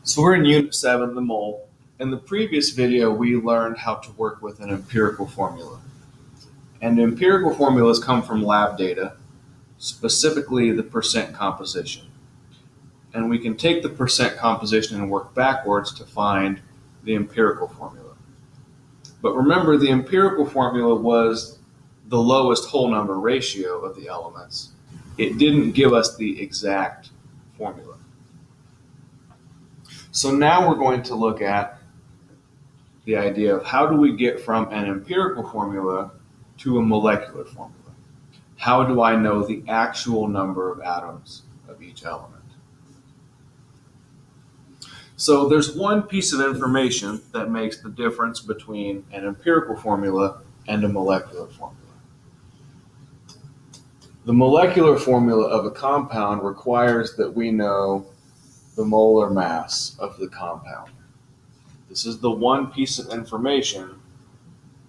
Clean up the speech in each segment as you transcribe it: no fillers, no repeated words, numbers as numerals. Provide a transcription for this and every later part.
So we're in Unit 7, the mole. In the previous video, we learned how to work with an empirical formula. And empirical formulas come from lab data, specifically the percent composition. And we can take the percent composition and work backwards to find the empirical formula. But remember, the empirical formula was the lowest whole number ratio of the elements. It didn't give us the exact formula. So now we're going to look at the idea of how do we get from an empirical formula to a molecular formula? How do I know the actual number of atoms of each element? So there's one piece of information that makes the difference between an empirical formula and a molecular formula. The molecular formula of a compound requires that we know the molar mass of the compound. This is the one piece of information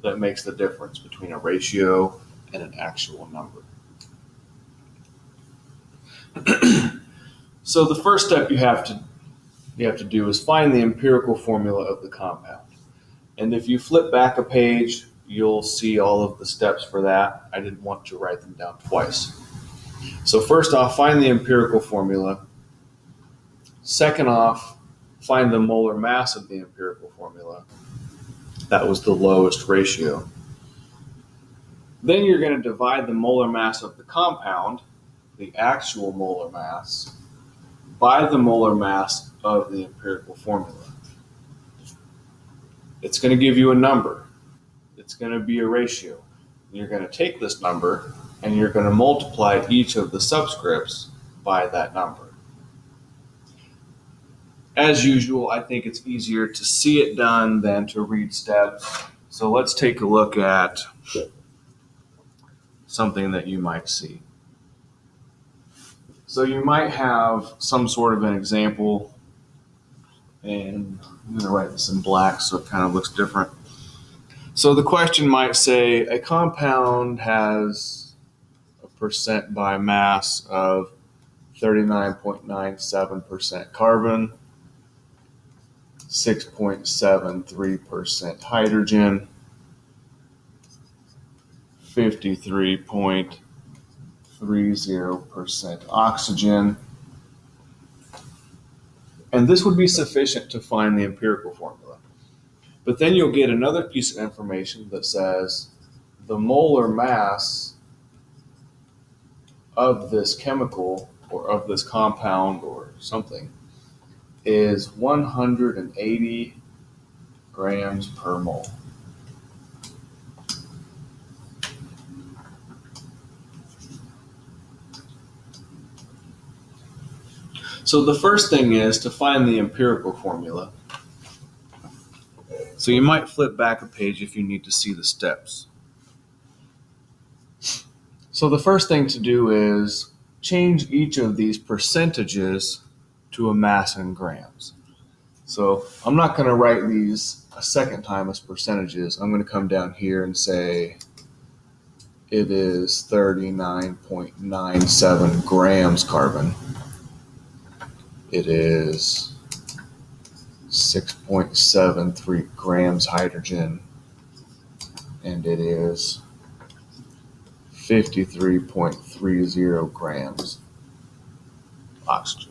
that makes the difference between a ratio and an actual number. So the first step you have to do is find the empirical formula of the compound. And if you flip back a page, you'll see all of the steps for that. I didn't want to write them down twice. So first off, find the empirical formula. Second off, find the molar mass of the empirical formula. That was the lowest ratio. Then you're going to divide the molar mass of the compound, the actual molar mass, by the molar mass of the empirical formula. It's going to give you a number. It's going to be a ratio. You're going to take this number and you're going to multiply each of the subscripts by that number. As usual, I think it's easier to see it done than to read steps. So let's take a look at something that you might see. So you might have some sort of an example, and I'm going to write this in black so it kind of looks different. So the question might say a compound has a percent by mass of 39.97% carbon, 6.73% hydrogen, 53.30% oxygen. And this would be sufficient to find the empirical formula. But then you'll get another piece of information that says the molar mass of this chemical or of this compound or something is 180 grams per mole. So the first thing is to find the empirical formula. So you might flip back a page if you need to see the steps. So the first thing to do is change each of these percentages to a mass in grams. So I'm not going to write these a second time as percentages. I'm going to come down here and say it is 39.97 grams carbon. It is 6.73 grams hydrogen, and it is 53.30 grams oxygen.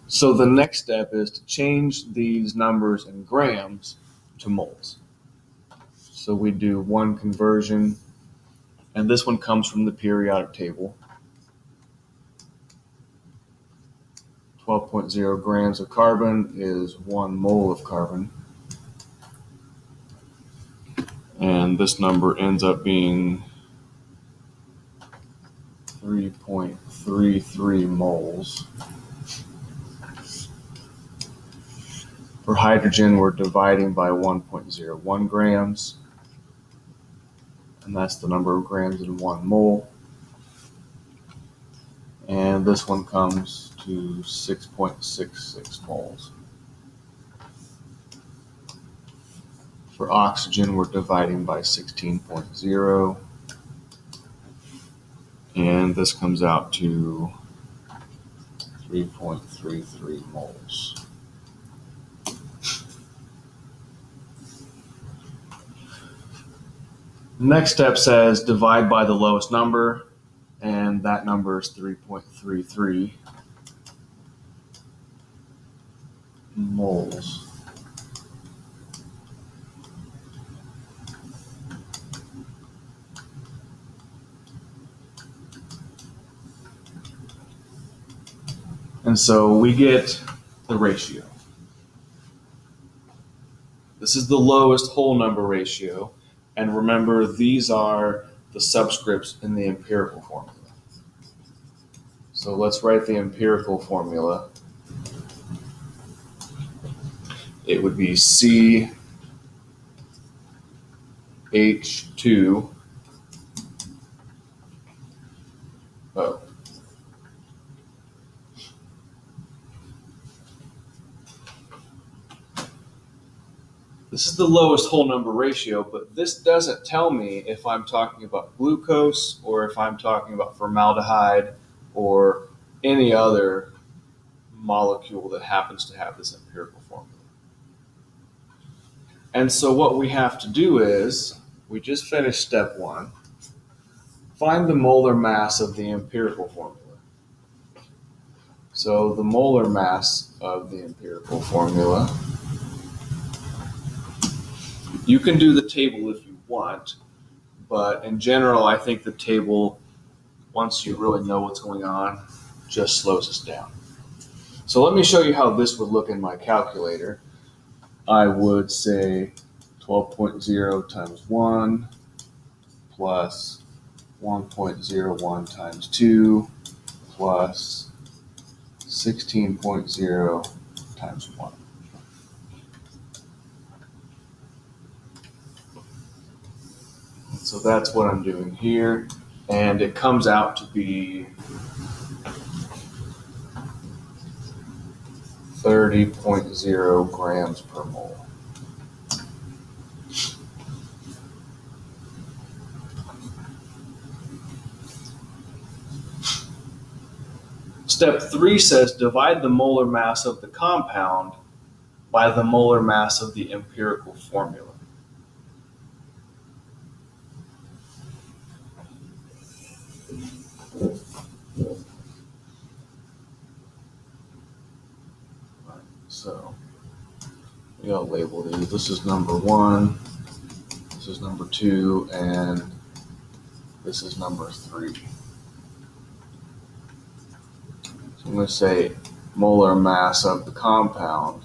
So the next step is to change these numbers in grams to moles. So we do one conversion, and this one comes from the periodic table. 12.0 grams of carbon is 1 mole of carbon. And this number ends up being 3.33 moles. For hydrogen, we're dividing by 1.01 grams. And that's the number of grams in 1 mole. And this one comes to 6.66 moles. For oxygen, we're dividing by 16.0. And this comes out to 3.33 moles. Next step says divide by the lowest number, and that number is 3.33 moles. And so we get the ratio. This is the lowest whole number ratio. And remember, these are the subscripts in the empirical formula. So let's write the empirical formula. It would be CH2O. This is the lowest whole number ratio, but this doesn't tell me if I'm talking about glucose or if I'm talking about formaldehyde or any other molecule that happens to have this empirical formula. And so what we have to do is, we just finished step 1, find the molar mass of the empirical formula. So the molar mass of the empirical formula, you can do the table if you want, but in general, I think the table, once you really know what's going on, just slows us down. So let me show you how this would look in my calculator. I would say 12.0 times 1 plus 1.01 times 2 plus 16.0 times 1. So that's what I'm doing here, and it comes out to be 30.0 grams per mole. Step 3 says divide the molar mass of the compound by the molar mass of the empirical formula. So we got to label these. This is number 1, this is number 2, and this is number 3. So I'm going to say molar mass of the compound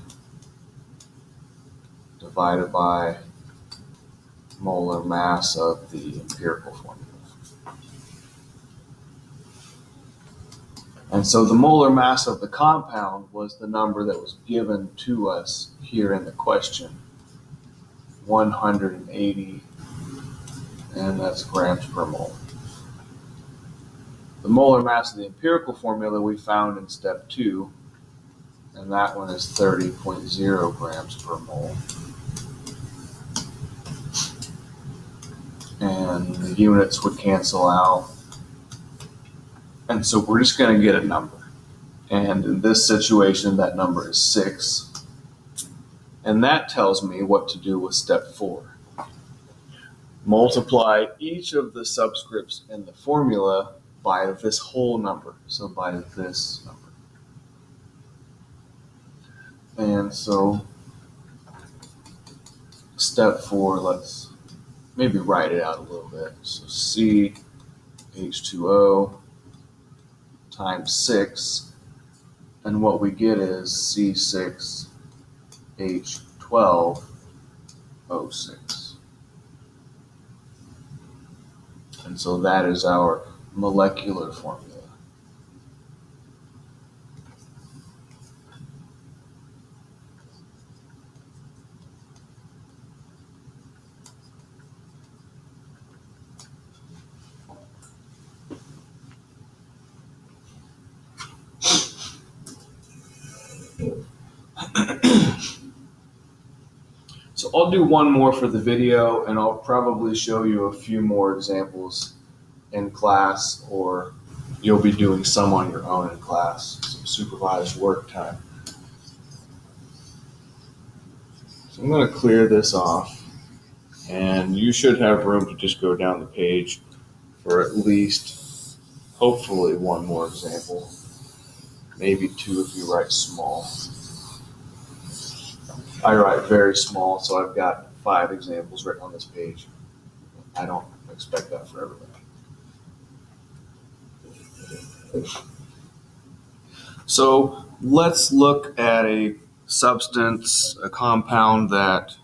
divided by molar mass of the empirical formula. And so the molar mass of the compound was the number that was given to us here in the question, 180, and that's grams per mole. The molar mass of the empirical formula we found in step 2, and that one is 30.0 grams per mole. And the units would cancel out. And so we're just going to get a number. And in this situation, that number is 6. And that tells me what to do with step 4. Multiply each of the subscripts in the formula by this whole number. So by this number. And so step 4, let's maybe write it out a little bit. So CH2O times 6, and what we get is C6H12O6. And so that is our molecular formula. So I'll do one more for the video, and I'll probably show you a few more examples in class, or you'll be doing some on your own in class, some supervised work time. So I'm going to clear this off, and you should have room to just go down the page for at least, hopefully, one more example, maybe two if you write small. I write very small, so I've got 5 examples written on this page. I don't expect that for everybody. So let's look at a substance, a compound that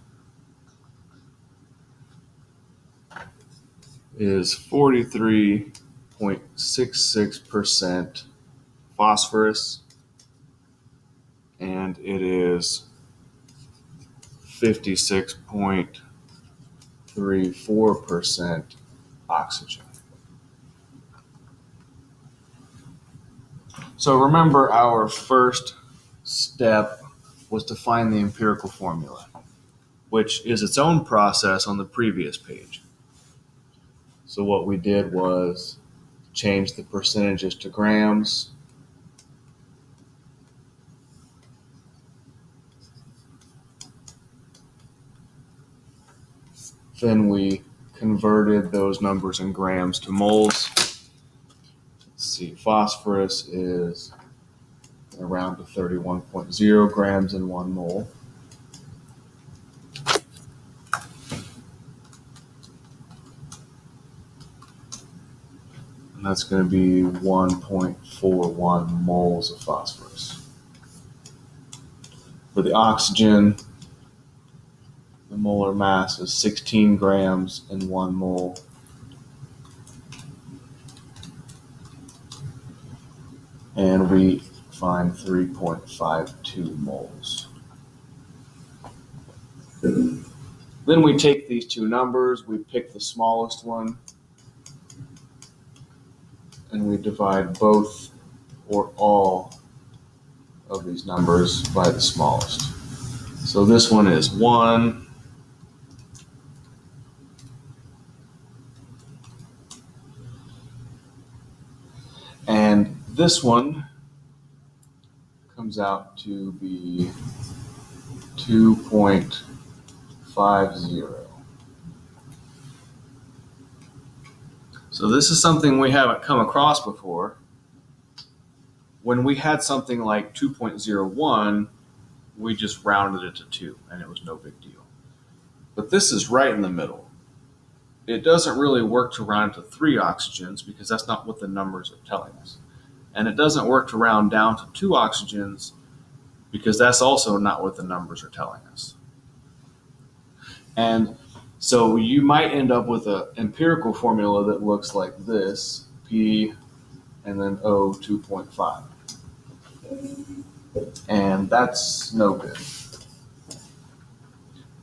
is 43.66% phosphorus, and it is 56.34% oxygen. So remember, our first step was to find the empirical formula, which is its own process on the previous page. So what we did was change the percentages to grams. Then we converted those numbers in grams to moles. Let's see, phosphorus is around to 31.0 grams in 1 mole. And that's going to be 1.41 moles of phosphorus. For the oxygen, the molar mass is 16 grams in 1 mole. And we find 3.52 moles. Then we take these two numbers, we pick the smallest one, and we divide both or all of these numbers by the smallest. So this one is 1. And this one comes out to be 2.50. So this is something we haven't come across before. When we had something like 2.01, we just rounded it to 2, and it was no big deal. But this is right in the middle. It doesn't really work to round to 3 oxygens because that's not what the numbers are telling us. And it doesn't work to round down to 2 oxygens because that's also not what the numbers are telling us. And so you might end up with an empirical formula that looks like this, P and then O 2.5. And that's no good.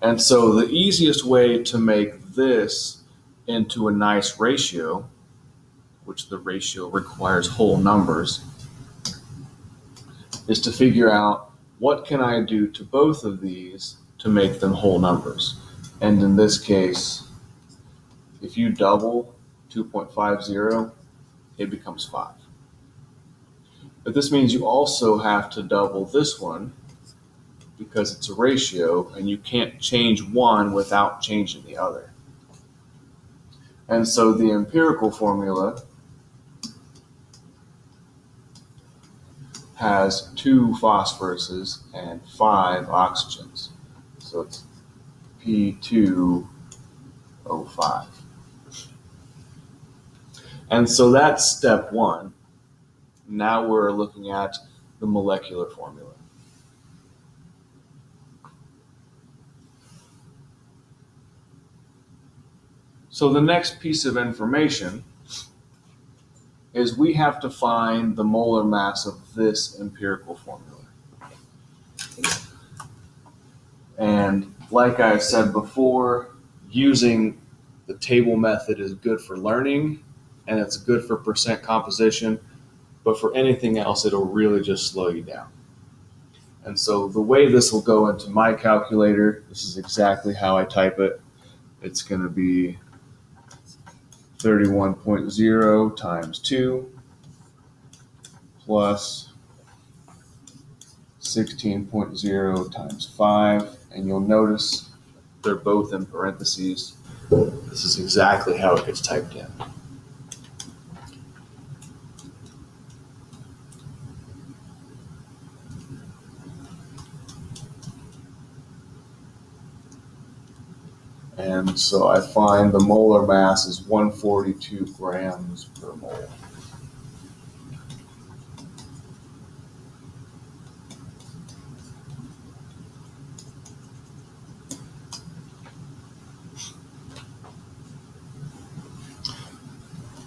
And so the easiest way to make this into a nice ratio, which the ratio requires whole numbers, is to figure out what can I do to both of these to make them whole numbers. And in this case, if you double 2.50, it becomes 5. But this means you also have to double this one because it's a ratio and you can't change one without changing the other. And so the empirical formula has 2 phosphoruses and 5 oxygens. So it's P2O5. And so that's step 1. Now we're looking at the molecular formula. So the next piece of information is we have to find the molar mass of this empirical formula. And like I said before, using the table method is good for learning, and it's good for percent composition, but for anything else, it'll really just slow you down. And so the way this will go into my calculator, this is exactly how I type it. It's going to be 31.0 times 2 plus 16.0 times 5, and you'll notice they're both in parentheses. This is exactly how it gets typed in. And so I find the molar mass is 142 grams per mole.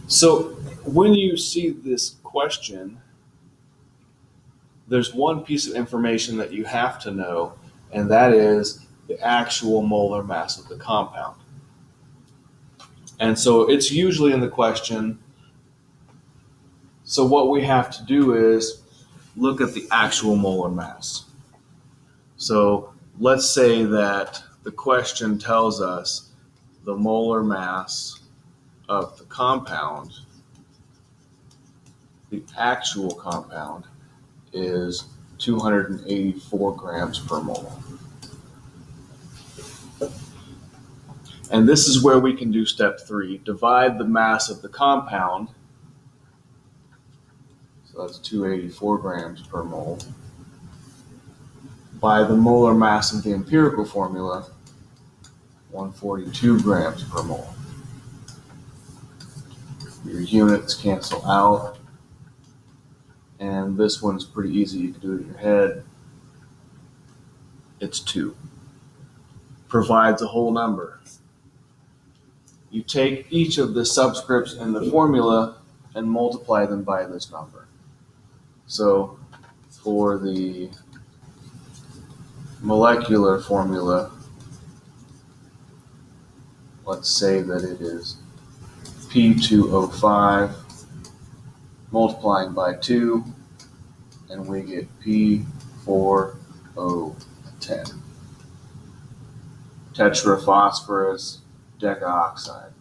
So when you see this question, there's one piece of information that you have to know, and that is the actual molar mass of the compound. And so it's usually in the question. So what we have to do is look at the actual molar mass. So let's say that the question tells us the molar mass of the compound, the actual compound, is 284 grams per mole. And this is where we can do step 3. Divide the mass of the compound, so that's 284 grams per mole, by the molar mass of the empirical formula, 142 grams per mole. Your units cancel out, and this one's pretty easy. You can do it in your head. It's 2. Provides a whole number. You take each of the subscripts in the formula and multiply them by this number. So for the molecular formula, let's say that it is P2O5 multiplying by 2, and we get P4O10. Tetraphosphorus decaoxide.